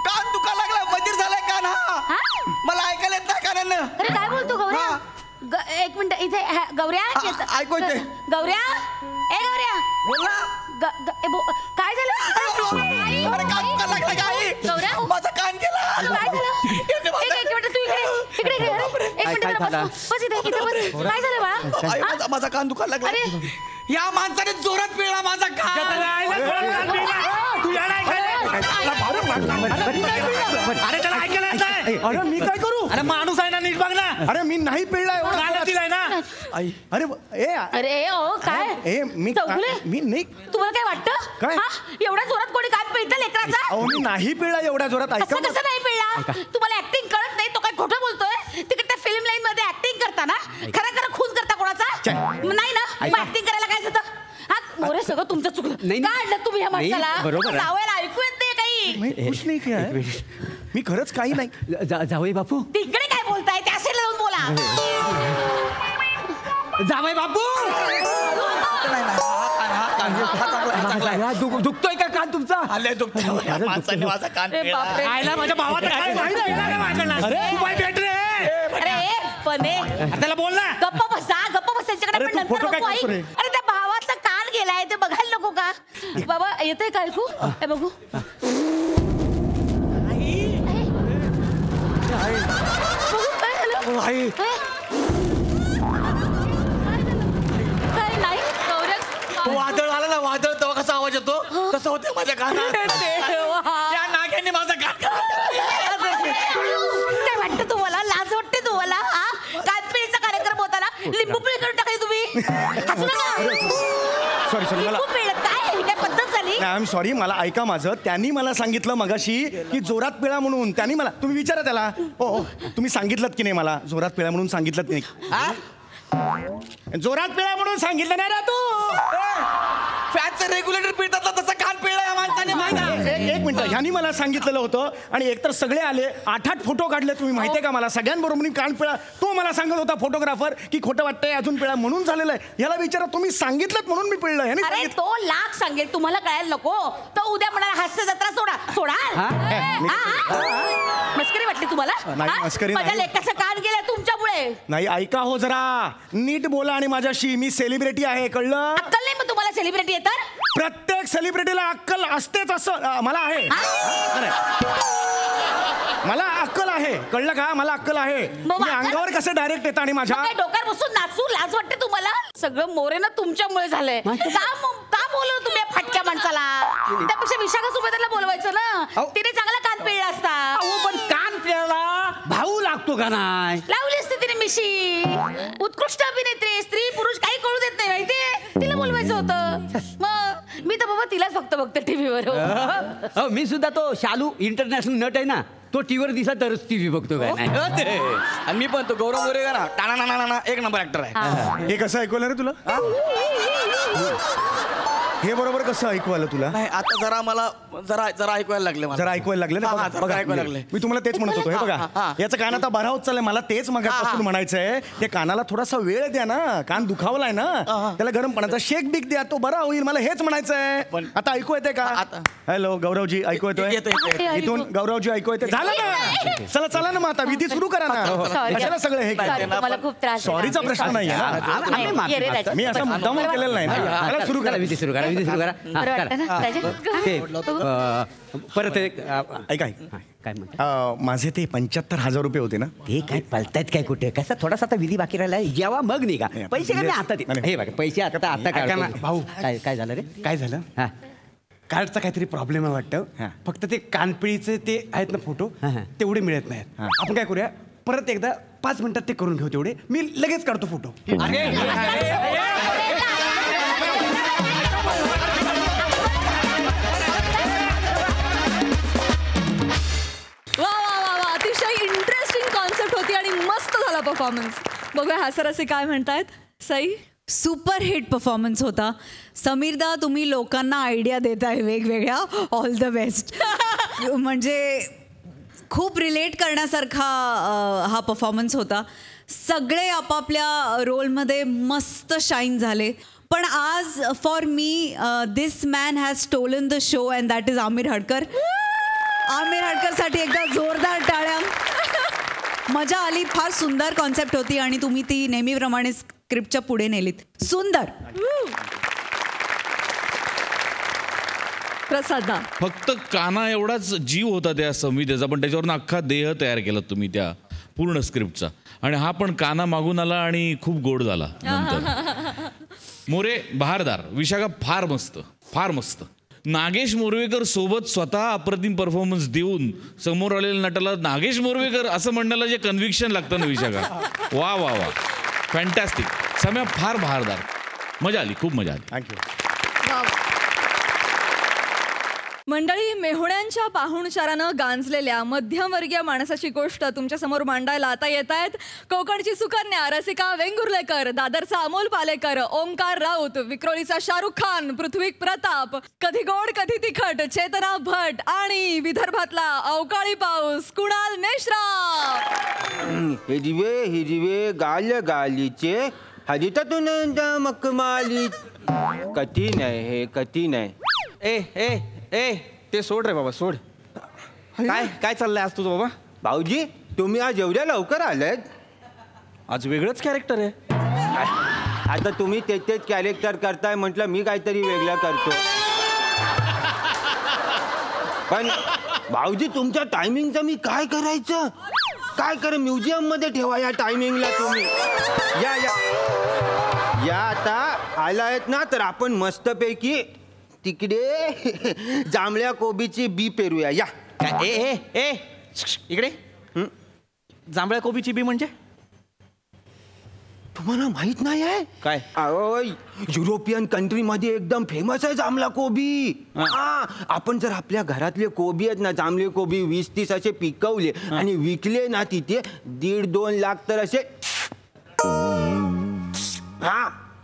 Speaker 10: कान दुखायला लागला. बधीर झालाय कान हा. मला ऐकायला येत नाही कानानं.
Speaker 8: अरे काय बोलतो गौऱ्या? 1 मिनिट इथे गौऱ्या
Speaker 10: ऐकू येते.
Speaker 8: गौऱ्या ए गौऱ्या
Speaker 10: बोल ना.
Speaker 8: काय झालं?
Speaker 10: अरे कान दुखायला लागला काय?
Speaker 8: गौऱ्या
Speaker 10: माझा कान गेला.
Speaker 8: काय झालं? एक मिनिट तू इकडे इकडे एक मिनिट बस इथे बस. काय झालं बाळा?
Speaker 10: माझा कान दुखायला लागला.
Speaker 8: अरे
Speaker 10: या माणसाने जोरात पिळला माझा कान.
Speaker 2: अरे त्याला ऐकायला येत नाही.
Speaker 3: अरे मी काय करू?
Speaker 2: अरे माणूस आहे ना, नीट बघ ना.
Speaker 3: अरे मी नाही पिळला एवढा.
Speaker 2: दिलाय ना.
Speaker 3: अरे ए
Speaker 8: अरे ओ काय
Speaker 3: ए मी नाही.
Speaker 8: तुम्हाला काय वाटतं?
Speaker 3: काय?
Speaker 8: एवढ्या जोरात कोणी कान पिळतं लेकराचा?
Speaker 3: अहो मी नाही पिळला एवढ्या जोरात.
Speaker 8: असं
Speaker 3: ऐका
Speaker 8: कसं नाही पिळला? तुम्हाला ऍक्टिंग कळत नाही? तो काय खोटं बोलतोय? तिकडे त्या फिल्म लाईन मध्ये ऍक्टिंग करता ना, खरं खून करता कोणाचा? नाही ना. ऍक्टिंग करायला काय होतं? सगळं तुमचं चुकलं.
Speaker 5: नाही,
Speaker 8: काय आणलं तुम्ही ह्या
Speaker 5: नाही,
Speaker 8: माणसाला?
Speaker 5: बरोबर आहे.
Speaker 8: जावयाला ऐकू येत नाही काही.
Speaker 3: नाही, खुश नाही काय मी खरंच काही नाही.
Speaker 5: जावई बापू,
Speaker 8: तिकडे काय बोलताय त्या साईडला जाऊन बोला.
Speaker 5: जावई बापू, दुखतोय का कान तुमचा?
Speaker 2: माणसाने माझा कान
Speaker 8: अरे
Speaker 2: पिळला.
Speaker 8: बापरे.
Speaker 9: आयला माझ्या भावाचा काय माहिती आहे का माझ्याकडनं? तू बाई भेट रे.
Speaker 8: अरे पणे
Speaker 9: त्याला बोल ना.
Speaker 8: गप्प बस त्यांच्याकडे.
Speaker 3: अरे
Speaker 8: पण
Speaker 3: तू
Speaker 8: नंतर
Speaker 3: फोटो काय
Speaker 8: नको ऐक.
Speaker 3: करतो रे?
Speaker 8: अरे त्या भावाचा कान गेलाय ते बघायला नको का? बाबा येतंय का ऐकू? हे बघू. बघू, काय झालं?
Speaker 3: आई.
Speaker 8: काय नाही गौरव.
Speaker 2: वादळ आलं ना, वादळ तेव्हा कसा आवाज येतो तसं होतं माझ्या कानात.
Speaker 8: देवा.
Speaker 2: त्या नाग्याने माझा कान
Speaker 8: काय वाटतं तुम्हाला? लाज वाटते तुम्हाला? हा कानपिळीचा कार्यक्रम होता ना, लिंबू पिळी करून टाकली तुम्ही. हसू नका.
Speaker 3: सॉरी मला
Speaker 8: लिंबू पिळलं काय? ही काय पद्धत झाली?
Speaker 3: I am sorry. मला ऐका माझं. त्यांनी मला सांगितलं मगाशी की जोरात पिळा म्हणून. त्यांनी मला, तुम्ही विचारा त्याला. हो तुम्ही सांगितलं की नाही मला जोरात पिळा म्हणून सांगितलं की नाही? जोरात पिळा म्हणून सांगितलं नाही रे तू.
Speaker 2: फॅनचं रेग्युलेटर पिळतात ना तसं कान पिळला या माणसाने माझा.
Speaker 3: एक मिनिट. ह्यांनी मला सांगितलेलं होतं आणि एकतर सगळे आले 8-8 फोटो काढले. तुम्ही माहितीये का मला सगळ्यांबरोबर कान पिळा. तो मला सांगत होता फोटोग्राफर की खोटं वाटतंय अजून पिळा म्हणून झालेलं आहे. याला विचारा तुम्ही सांगितलं म्हणून मी पिळलं. ह्याने
Speaker 8: अरे
Speaker 3: सांगितलं.
Speaker 8: तो लाख सांगेल तुम्हाला कळायला नको. तो उद्या म्हणाला हास्य जत्रा सोडा. मस्करी वाटली तुम्हाला?
Speaker 3: नाही,
Speaker 8: हा?
Speaker 3: मस्करी नाही.
Speaker 8: माझ्या लेकाचं कान गेलंय तुमच्यामुळे.
Speaker 3: नाही ऐका हो जरा नीट बोला. आणि माझ्याशी मी सेलिब्रिटी आहे कळलं?
Speaker 8: अक्कल नाही मग तुम्हाला सेलिब्रिटी येतात?
Speaker 3: प्रत्येक सेलिब्रिटीला अक्कल असतेच असं मला आहे. मला अक्कल आहे कळलं का? मला अक्कल आहे.
Speaker 8: मग
Speaker 3: मी अंगावर कसं डायरेक्ट येतं आणि माझ्या
Speaker 8: काय डोक्यावर बसून नाचू लाज वाटते तुम्हाला? सगळं मोरे ना तुमच्यामुळे झालंय. का बोलवलं तुम्ही या फाटक्या माणसाला? त्यापेक्षा विशाखा सुभेदारला बोलवायचं ना. तिने चांगला कान पिळला असता.
Speaker 5: पण कान पिळायला भाऊ लागतो का नाही?
Speaker 8: लावली असते तिने मिशी. उत्कृष्ट अभिनेत्री, स्त्री पुरुष काही कळू देत नाही माहितीये. तिला बोलवायचं होतं. मग मी तर बाबा तिलाच फक्त बघते टीव्हीवर.
Speaker 5: मी सुद्धा तो शालू इंटरनॅशनल नट आहे ना, तो टीव्हीवर दिसला तरच टीव्ही बघतो काय नाही.
Speaker 2: आणि मी पण तो गौरव मोरे का ना टाणा एक नंबर ऍक्टर आहे.
Speaker 3: हे कसं ऐकवलं रे तुला? हे बरोबर कसं ऐकू आलं तुला?
Speaker 2: नाही आता जरा मला जरा ऐकवायला लागले मला.
Speaker 3: जरा ऐकवायला लागले ना.
Speaker 2: हा, जरा
Speaker 3: बघा,
Speaker 2: ऐकवायला लागले.
Speaker 3: मी तुम्हाला तेच म्हणत होतो. हे बघा याचं कान आता बरा होत चाललंय. मला तेच मगापासून म्हणायचंय. ते कानाला थोडासा वेळ द्या ना. कान दुखावलाय ना, त्याला गरम पाण्याचा शेक बिक द्या, तो बरा होईल. मला हेच म्हणायचंय. आता ऐकू येते का? हॅलो गौरवजी ऐकू येतोय? इथून गौरवजी ऐकू येते? झालं ना. चला ना मग आता विधी सुरू करा ना. कशाला सगळं हे
Speaker 8: तुम्हाला खूप त्रास झाला.
Speaker 3: सॉरीचा प्रश्न नाही आहे. मी असं मुद्दाम केलेलं नाही ना. त्याला सुरू करा.
Speaker 5: विधी सुरू करा.
Speaker 8: बरं वाटतं ना राजा?
Speaker 5: परत एक
Speaker 3: ऐका
Speaker 5: काय म्हणता?
Speaker 3: माझे ते 75,000 रुपये होते ना.
Speaker 5: ते काय पलतायत काय कुठे? कसा थोडासा आता विधी बाकी राहिला. जेव्हा मग निघा. पैसे काय मी आता हे बघा पैसे आता
Speaker 3: ना, भाऊ.
Speaker 5: काय झालं रे?
Speaker 3: काय झालं?
Speaker 5: हा
Speaker 3: कार्डचा काहीतरी प्रॉब्लेम आहे वाटतं. फक्त ते कानपिळीचे ते आहेत ना फोटो तेवढे मिळत नाहीत. आपण काय करूया परत एकदा 5 मिनिटात ते करून घेऊ. तेवढे मी लगेच काढतो फोटो.
Speaker 1: वा अतिशय इंटरेस्टिंग कॉन्सेप्ट होती आणि मस्त झाला परफॉर्मन्स. बघूया हा सर असे काय म्हणतायत. सई
Speaker 6: सुपर हिट परफॉर्मन्स होता. समीरदा तुम्ही लोकांना आयडिया देताय वेगवेगळ्या. All the best. म्हणजे खूप रिलेट करण्यासारखा हा परफॉर्मन्स होता. सगळे आपापल्या रोलमध्ये मस्त शाईन झाले. पण आज for me this man has stolen the show and that is Aamir Hadkar. Aamir हडकरसाठी एकदा जोरदार टाळ्या. मजा आली. फार सुंदर कॉन्सेप्ट होती आणि तुम्ही ती नेहमीप्रमाणे स्क्रिप्टच्या पुढे नेलीत. सुंदर.
Speaker 1: प्रसादा
Speaker 7: फक्त काना एवढाच जीव होता त्या संविधेचा, पण त्याच्यावरून अख्खा देह तयार केला तुम्ही त्या पूर्ण स्क्रिप्टचा. आणि हा पण काना मागून आला आणि खूप गोड झाला नंतर. मोरे बहारदार. विशाखा फार मस्त. नागेश मोरवेकर सोबत स्वतः अप्रतिम परफॉर्मन्स देऊन समोर आलेल्या नटाला नागेश मोरवेकर असं म्हणण्याला जे कन्व्हिक्शन लागतं ना विशाखा. वा फॅन्टॅस्टिक. सम्या फार बहारदार. मजा आली, खूप मजा आली.
Speaker 3: थँक्यू.
Speaker 1: मंडळी, मेहुण्यांच्या पाहुणचारानं गांजलेल्या मध्यमवर्गीय माणसाची गोष्ट तुमच्या समोर मांडायला आता येत आहेत कोकणची सुकन्या रसिका वेंगुर्लेकर, दादरचा अमोल पालेकर, ओंकार राऊत, विक्रोळीचा शाहरुख खान, पृथ्वी प्रताप, कधी गोड कधी तिखट चेतना भट आणि विदर्भातला अवकाळी पाऊस कुणाल मेश्राम.
Speaker 4: हिरवे गाल गालीचे हरितातून मकमाली. कठीण आहे हे, कठीण आहे.
Speaker 5: ए ए ए ते सोड रे बाबा, सोड. काय काय चाललंय आज तुझं बाबा?
Speaker 4: भाऊजी, तुम्ही आज एवढ्या लवकर आलात?
Speaker 5: आज वेगळंच कॅरेक्टर आहे.
Speaker 4: आता तुम्ही तेच कॅरेक्टर करताय, म्हटलं मी काहीतरी वेगळं करतो. पण भाऊजी, तुमच्या टायमिंगचं मी काय करायचं? काय म्युझियम मध्ये ठेवा या टायमिंगला तुम्ही. या आता आलायत ना, तर आपण मस्तपैकी तिकडे जांभळ्या कोबीची बी पेरूया. या.
Speaker 5: ए ए ए इकडे. जांभळ्या कोबीची बी म्हणजे
Speaker 4: तुम्हाला माहित नाही आहे
Speaker 5: काय?
Speaker 4: युरोपियन कंट्री मध्ये एकदम फेमस आहे जांभळा कोबी. आपण जर आपल्या घरातले कोबी आहेत ना, जांभळे कोबी 20-30 असे पिकवले आणि विकले ना, तिथे 1.5-2 लाख तर असे.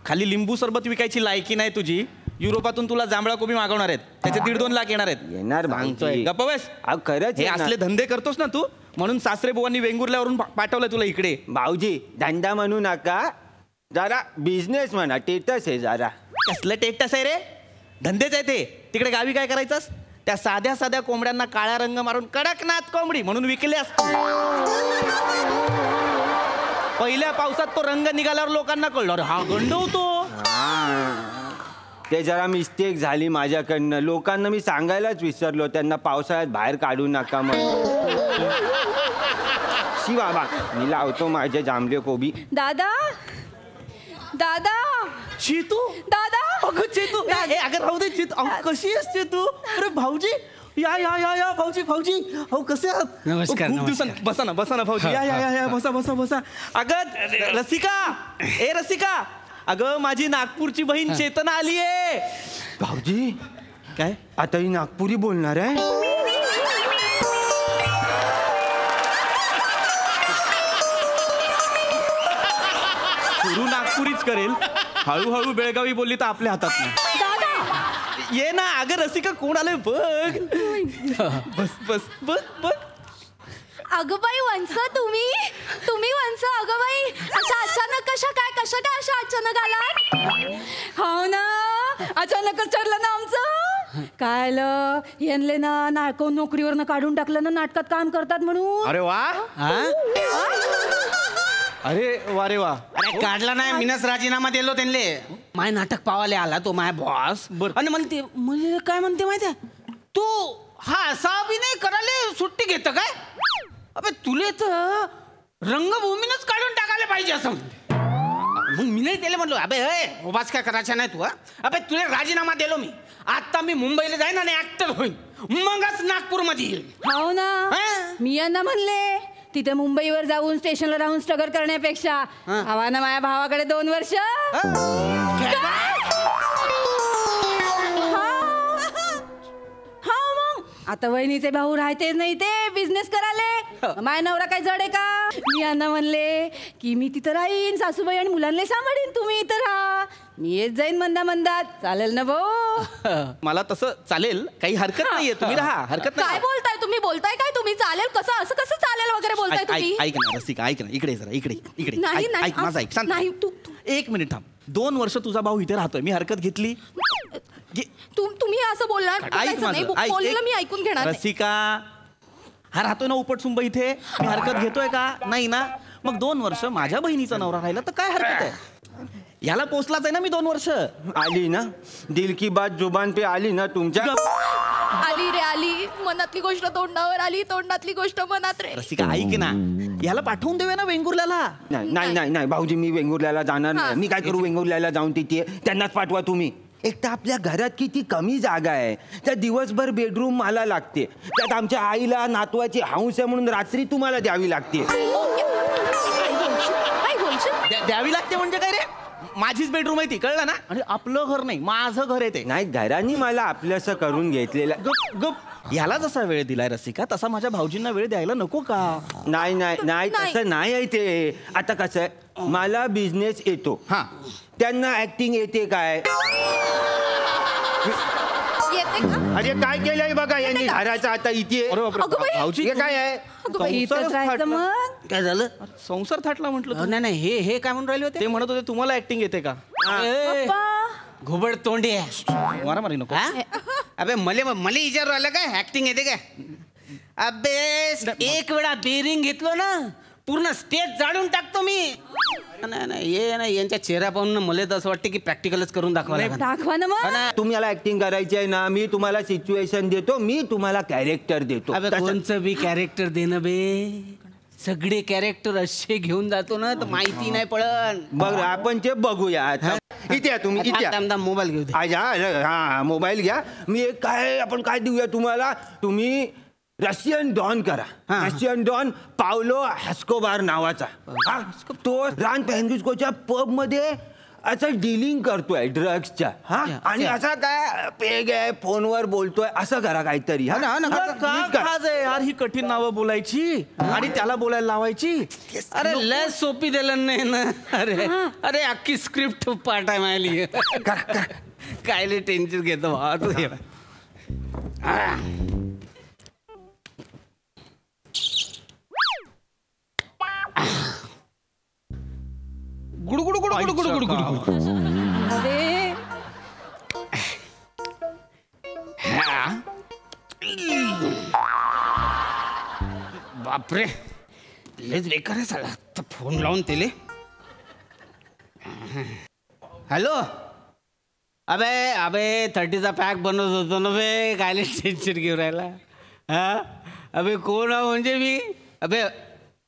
Speaker 5: खाली लिंबू सरबत विकायची लायकी नाही तुझी. युरोपातून तुला जांभळा कोबी मागवणार आहेत, त्याचे 1.5-2 लाख येणार आहेत.
Speaker 4: येणार
Speaker 5: गप्प बस.
Speaker 4: खरंच
Speaker 5: हे असले धंदे करतोस ना तू, म्हणून सासरे बुवांनी वेंगुर्ल्यावरून पाठवलं तुला इकडे.
Speaker 4: भाऊजी, धंदा म्हणू नका, जरा बिझनेस म्हणा. टेटस आहे जरा.
Speaker 5: कसलं टेटस आहे रे? धंदेच आहे ते. तिकडे गावी काय करायचंस? त्या साध्या साध्या कोंबड्यांना काळा रंग मारून कडकनाथ कोंबडी म्हणून विकले असते. पहिल्या पावसात तो रंग निघाल्यावर लोकांना कळलं, अरे हा गंड होतो.
Speaker 4: ते जरा मिस्टेक झाली माझ्याकडनं. लोकांना मी सांगायलाच विसरलो, त्यांना पावसाळ्यात बाहेर काढू नका म्हणून. शी बाबा, मी लावतो माझे जांभळे कोबी.
Speaker 8: दादा दादा
Speaker 5: चेतू,
Speaker 8: दादा,
Speaker 5: अगं चेतू, अगं राहू दे चेतू. कशी आहेस चेतू? अरे भाऊजी, या या या या भाऊजी, भाऊजी अहो कसे आहात?
Speaker 9: नमस्कार.
Speaker 5: खूप दिवसांनी. बसा ना, बसा ना भाऊजी. या या या या बसा बसा बसा. अगं रसिका, ए रसिका, अगं माझी नागपूरची बहीण चेतना आली आहे.
Speaker 4: भाऊजी,
Speaker 5: काय
Speaker 4: आता ही नागपुरी बोलणार आहे?
Speaker 5: सुरू नागपुरीच करेल, हळूहळू बेळगावी बोलली तर आपल्या हातात नाही. ये ना. अगं रसिका, कोण आलंय बघ. बस बस बस बस.
Speaker 8: अगं बाई वंस, तुम्ही वंस. अगं बाई, अशा अचानक कशा काय अशा अचानक आला?
Speaker 1: हो ना, अचानकच चढलं ना आमचं.
Speaker 8: काय यांले ना कोण नोकरीवरनं काढून टाकलं ना, नाटकात काम करतात म्हणून.
Speaker 5: अरे वा. अरे वा रे वा.
Speaker 9: अरे काढला नाही, मीनच राजीनामा दिलो त्यांले. माय नाटक पावाले आला तो माय बॉस. आणि म्हणते, म्हणजे काय म्हणते माहितीये, तू हा असा अभिनय करायला सुट्टी घेत काय? अबे तुले तर रंगभूमीनच काढून टाकायला पाहिजे असं म्हणते. मग मी नाही त्याला म्हणलो, अबे उभाच काय करायचा नाही तू. अबे तुला राजीनामा दिलो मी. आता मी मुंबईला जाईन आणि ऍक्टर होईन, मगच नागपूरमध्ये येईन.
Speaker 8: हो ना, मी यांना म्हणले तिथे मुंबईवर जाऊन स्टेशनला राहून स्ट्रगल करण्यापेक्षा हवा ना माझ्या भावाकडे 2 वर्ष. आता वहिनीचे भाऊ राहतेच नाही, ते बिझनेस कराले. माझ्या नवरा काय जड आहे का? मी यांना म्हणले की मी तिथं राहीन, सासूबाई आणि मुलांना सांभाळीन, तुम्ही इथं राहा, मी येत जाईन मंदात. चालेल ना भाऊ?
Speaker 5: मला तसं चालेल, काही हरकत नाहीये. तुम्ही राहा, हरकत
Speaker 1: काय
Speaker 5: नाही.
Speaker 1: बोलताय तुम्ही? बोलताय काय तुम्ही? चालेल कसं? असं कसं चालेल वगैरे बोलताय तुम्ही?
Speaker 5: ऐक ना रसिका, ऐक ना. इकडे जरा, इकडे इकडे.
Speaker 1: नाही, नाही,
Speaker 5: ऐक माझं, ऐक. शांत.
Speaker 1: नाही, तू
Speaker 5: 1 मिनिट थांब. 2 वर्ष तुझा भाऊ इथे राहतोय, मी हरकत घेतली.
Speaker 1: तुम्ही असं बोलणार
Speaker 5: ऐक माझं,
Speaker 1: बोललेलं मी ऐकून घेणार नाही.
Speaker 5: रसिका, हा राहतोय ना उपटसुंब इथे, मी हरकत घेतोय का? नाही ना. मग 2 वर्ष माझ्या बहिणीचा नवरा राहिला तर काय हरकत आहे? याला पोचलाच आहे ना मी 2 वर्ष.
Speaker 4: आली ना दिल की बात जुबान पे आली ना तुमच्या.
Speaker 1: आली रे आली. मनातली गोष्ट तोंडावर आली, तोंडातली गोष्ट मनात रे.
Speaker 5: रसिका ऐक ना, याला पाठवून देऊया ना वेंगुर्ल्याला.
Speaker 4: नाही भाऊजी, मी वेंगुर्ल्याला जाणार नाही. मी काय करू वेंगुर्ल्याला जाऊन तिथे? त्यांनाच पाठवा तुम्ही. एक तर आपल्या घरात किती कमी जागा आहे, त्या दिवसभर बेडरूम मला लागते, त्यात आमच्या आईला नातवाची हौस आहे म्हणून रात्री तुम्हाला द्यावी लागते.
Speaker 5: द्यावी लागते म्हणजे काय रे?
Speaker 2: माझीच बेडरूम आहे ती, कळलं ना? आणि आपलं घर नाही, माझं घर आहे ते.
Speaker 4: नाही, घरांनी मला आपलंसं करून घेतलेलं.
Speaker 2: गप गप. याला जसा वेळ दिलाय रसिका, तसा माझ्या भाऊजींना वेळ द्यायला नको का?
Speaker 4: नाही नाही नाही, तसं नाही आहे ते. आता कसं आहे, मला बिझनेस येतो,
Speaker 2: हा.
Speaker 4: त्यांना ऍक्टिंग येते काय?
Speaker 1: येते का?
Speaker 4: अरे काय केलंय बघा यांनी घराचं आता इथे.
Speaker 2: अरे बापरे,
Speaker 1: अगं बाई.
Speaker 2: भाऊजी
Speaker 4: हे काय आहे?
Speaker 8: इथंच राहायचं मग.
Speaker 9: काय झालं?
Speaker 2: संसार थाटला म्हटलं तू.
Speaker 9: नाही नाही, हे काय म्हणून राहिले होते?
Speaker 2: ते म्हणत होते तुम्हाला ऍक्टिंग येते का?
Speaker 9: ए, घुबड तोंडी
Speaker 2: मारामारी नको.
Speaker 9: अबे मले विचारू राहिलं काय ऍक्टिंग येते काय? अबे एक वेळा बेरिंग घेतलो ना, पूर्ण स्टेज जाळून टाकतो मी. नाही नाही, ये ना, यांच्या चेहरा पाहून मला तर असं वाटतं की प्रॅक्टिकलच करून दाखवा.
Speaker 8: दाखवा ना मग.
Speaker 4: तुम्हाला ऍक्टिंग करायची आहे ना, मी तुम्हाला सिच्युएशन देतो, मी तुम्हाला कॅरेक्टर देतो.
Speaker 9: अबे कोणचं बी कॅरेक्टर देणं बे, सगळे कॅरेक्टर असे घेऊन जातो ना तर माहिती नाही पडत.
Speaker 4: बघ आपण ते बघूया आता. इथे या तुम्ही, इथे या.
Speaker 9: मोबाईल घेऊ दे.
Speaker 4: हा मोबाईल घ्या. मी एक आपण काय देऊया तुम्हाला, तुम्ही रशियन डॉन करा. रशियन डॉन पावलो हॅस्कोबार नावाचा. तो रान पेहंदुस्कोच्या पब मध्ये असं डीलिंग करतोय ड्रग्सच्या. हा, आणि असा काय पेग आहे, फोनवर बोलतोय, असं करा काहीतरी.
Speaker 2: यार ही कठीण नावं बोलायची आणि त्याला बोलायला लावायची.
Speaker 9: अरे लय सोपी दिलं नाही ना. अरे अरे अख्खी स्क्रिप्ट पाठ आहे मायली. काय टेन्शन घेतो भावा तू. गुडगुड गुडगुड गुडगुड गुडगुड.
Speaker 8: अरे
Speaker 9: बापरे, लेच बेकार आहे साला. तर फोन लावून तेले. हॅलो. अबे अबे 30चा पॅक बनवत होतो ना बे, काय टेन्शन घेऊन राहिला? हा अबे कोण आहे म्हणजे मी? अबे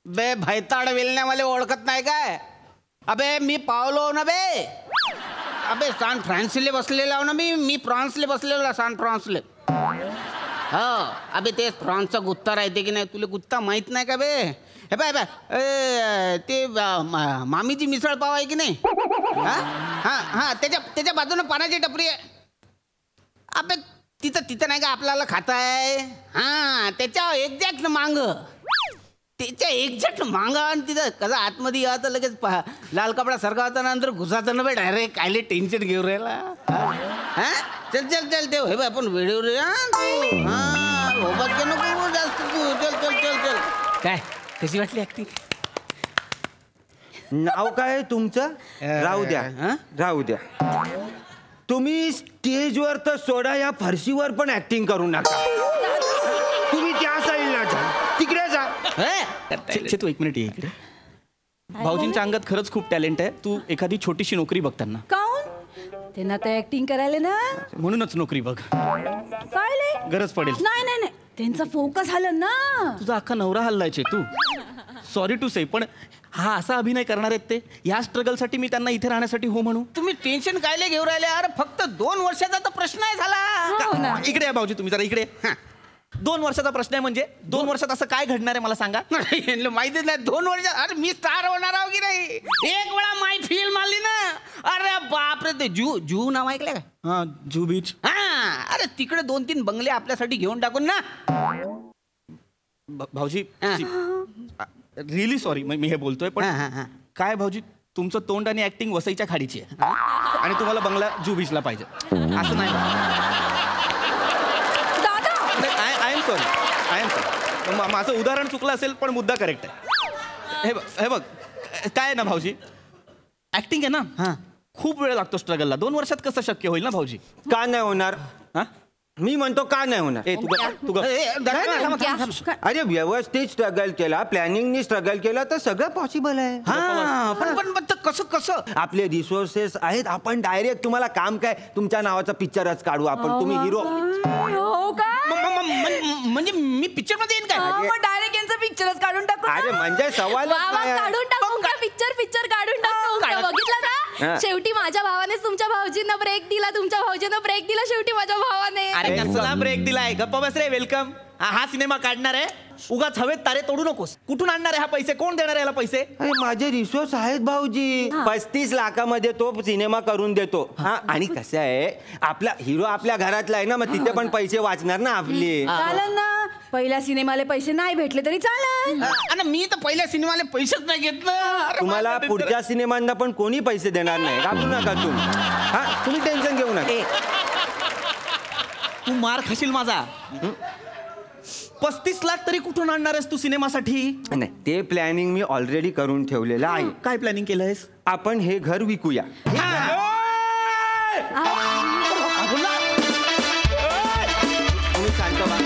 Speaker 9: बे भैताड वेलण्या मला ओळखत नाही काय? अबे मी पावलो ना बे. अबे सान फ्रान्सले बसलेला ना मी फ्रान्सले बसलेला, सान फ्रान्सले. हो अबे ते फ्रान्सचा गुत्ता राहते की नाही, तुला गुत्ता माहित नाही का बे? हे बाय बाय ते मामीची मिसळ पाव आहे की नाही? हा हा हा, त्याच्या बाजूने पाण्याची टपरी आहे. अबे तिथं नाही का आपल्याला खाता आहे? हा त्याच्या एक्झॅक्ट मांग, त्याच्या एक्झॅक्ट मांगा. आणि तिथं कसं आतमध्ये यावं लगेच लाल कपडा सरका होता, नंतर घुसाचा ना बे डायरेक्ट. कायले टेन्शन घेऊ राहिला? हा चल चल चल ते हे आपण वेळेवर नको जास्त तू. चल चल चल चल. काय कशी वाटली ऍक्टिंग?
Speaker 4: नाव काय तुमचं? राहू द्या, राहू द्या. तुम्ही स्टेजवर तर सोडा, या फरशीवर पण ऍक्टिंग करू नका. तुम्ही त्या साईडला जा, तिकडे जा.
Speaker 2: तू एक मिनिट ये इकडे. भाऊजींच्या अंगात खरंच खूप टॅलेंट आहे. तू एखादी छोटीशी नोकरी बघ त्यांना.
Speaker 8: काऊन? त्यांना तर ऍक्टिंग करायला ना,
Speaker 2: म्हणूनच नोकरी बघ,
Speaker 8: काय
Speaker 2: गरज पडेल.
Speaker 8: नाही नाही नाही, त्यांचा फोकस झालं ना.
Speaker 2: तुझा अख्खा नवरा हल्लायचे तू. सॉरी टू से, पण हा असा अभिनय करणार आहेत ते. या स्ट्रगलसाठी मी त्यांना इथे राहण्यासाठी हो म्हणू?
Speaker 9: तुम्ही टेन्शन कायले घेऊ राहिले? अरे फक्त 2 वर्षाचा तर प्रश्न आहे झाला.
Speaker 2: इकडे या भाऊजी, तुम्ही जरा इकडे. 2 वर्षाचा प्रश्न आहे म्हणजे 2 वर्षात असं काय घडणार आहे मला सांगा.
Speaker 9: माहितीच नाही 2 वर्षात. अरे मी स्टार होणार आहो की नाही? एक वेळा माय फिल्म आली ना, अरे बापरे. ते जू नाव ऐकलं का?
Speaker 2: हा, जू बीच.
Speaker 9: हा अरे तिकडे 2-3 बंगले आपल्यासाठी घेऊन टाकून ना.
Speaker 2: भाऊजी रिअली सॉरी मी हे बोलतोय, पण काय भाऊजी, तुमचं तोंड आणि ऍक्टिंग वसईच्या खाडीची आहे आणि तुम्हाला बंगला जू बीचला पाहिजे असं नाही. आय एम सॉरी, माझं उदाहरण चुकलं असेल पण मुद्दा करेक्ट आहे. हे बघ काय आहे ना भाऊजी, ऍक्टिंग आहे ना, खूप वेळ लागतो स्ट्रगलला. 2 वर्षात कसं शक्य होईल ना भाऊजी?
Speaker 4: का नाही होणार? मी म्हणतो का नाही होणार? अरे व्यवस्थित स्ट्रगल केला, प्लॅनिंगनी स्ट्रगल केला तर सगळं पॉसिबल आहे.
Speaker 9: पण कसं?
Speaker 4: आपले रिसोर्सेस आहेत. आपण डायरेक्ट तुम्हाला काम काय, तुमच्या नावाचा पिक्चरच काढू आपण. तुम्ही हिरो.
Speaker 8: हो का?
Speaker 9: म्हणजे मी पिक्चर मध्ये येईन काय?
Speaker 8: डायरेक्ट यांचा पिक्चरच काढून टाकू.
Speaker 4: अरे म्हणजे सवाल
Speaker 1: काढून टाकू का? पिक्चर काढून टाकू. बघितलं ना, शेवटी माझ्या भावाने तुमच्या भाऊजींना ब्रेक दिला, तुमच्या भाऊजींना ब्रेक दिला शेवटी माझ्या भावाने.
Speaker 2: अरे कसला ब्रेक दिलाय? गप्पा बस रे. वेलकम. हा सिनेमा काढणार आहे, उगाच हवेत तारे तोडू नकोस. कुठून आणणार आहे हा पैसे? कोण देणार आहे याला पैसे?
Speaker 4: अरे माझे रिसोर्स आहेत भाऊजी. 35 लाखामध्ये तो सिनेमा करून देतो. हा, आणि कसं आहे, आपला हिरो आपल्या घरातला आहे ना, मग तिथे पण पैसे वाचणार ना आपले.
Speaker 8: चालेल ना, पहिल्या सिनेमाले पैसे नाही भेटले तरी चालेल.
Speaker 9: आणि मी तर पहिल्या सिनेमाला पैसेच नाही घेतलं.
Speaker 4: तुम्हाला पुढच्या सिनेमांना पण कोणी पैसे देणार नाही, घाबरू नका तुम्ही. हा, तुम्ही टेन्शन घेऊ नका.
Speaker 2: तू मार खाशील माझा. 35 लाख तरी कुठून आणणार आहेस तू सिनेमासाठी?
Speaker 4: नाही, ते प्लॅनिंग मी ऑलरेडी करून ठेवलेलं आहे.
Speaker 2: काय प्लॅनिंग केलंयस?
Speaker 4: आपण हे घर विकूया. तुम्ही शांत व्हा.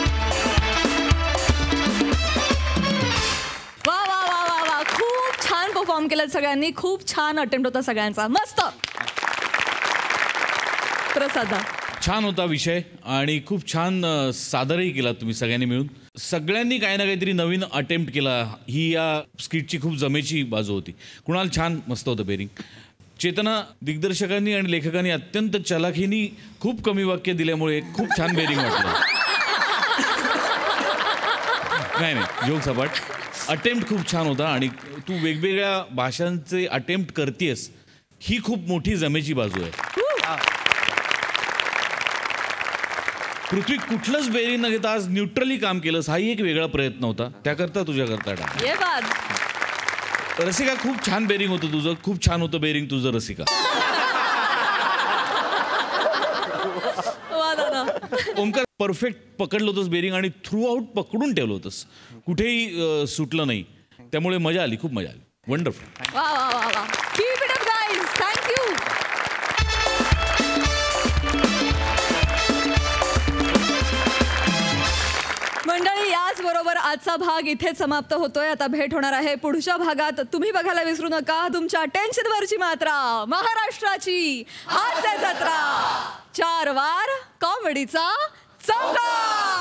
Speaker 1: वा वा वा वा वा, खूप छान परफॉर्म केलं सगळ्यांनी. खूप छान अटेम्प्ट होता सगळ्यांचा. मस्त. प्रसादा,
Speaker 7: छान होता विषय आणि खूप छान सादरही केला तुम्ही सगळ्यांनी मिळून. सगळ्यांनी काही ना काहीतरी नवीन अटेम्प्ट केला. ही या स्किटची खूप जमेची बाजू होती. कुणाल छान मस्त होतं बेरिंग. चेतना, दिग्दर्शकांनी आणि लेखकांनी अत्यंत चलाखीनी खूप कमी वाक्य दिल्यामुळे खूप छान बेरिंग वाटलं. नाही नाही, जोक सपाट. अटेम्प्ट खूप छान होता आणि तू वेगवेगळ्या भाषांचे अटेम्प्ट करतेस, ही खूप मोठी जमेची बाजू आहे. पृथ्वी, कुठलंच बेरिंग न घेता आज न्यूट्रली काम केलंस, हाही एक वेगळा प्रयत्न होता. त्याकरता तुझ्याकरता टाक.
Speaker 1: ये बात.
Speaker 7: रसिका, खूप छान बेरिंग होतं तुझं. खूप छान होतं बेरिंग तुझं रसिका.
Speaker 1: वा दादा.
Speaker 7: ओमकार, परफेक्ट पकडलं होतंस बेरिंग आणि थ्रू आउट पकडून ठेवलं होतंस, कुठेही सुटलं नाही. त्यामुळे मजा आली, खूप मजा आली. वंडरफुल.
Speaker 1: वा वा वा वा. Keep it up guys. Thank you. मंडळी, याच बरोबर आजचा भाग इथेच समाप्त होतोय. आता भेट होणार आहे पुढच्या भागात. तुम्ही बघायला विसरू नका तुमच्या टेन्शनवरची मात्रा, महाराष्ट्राची हास्य जत्रा, 4 वार कॉमेडीचा चौकार.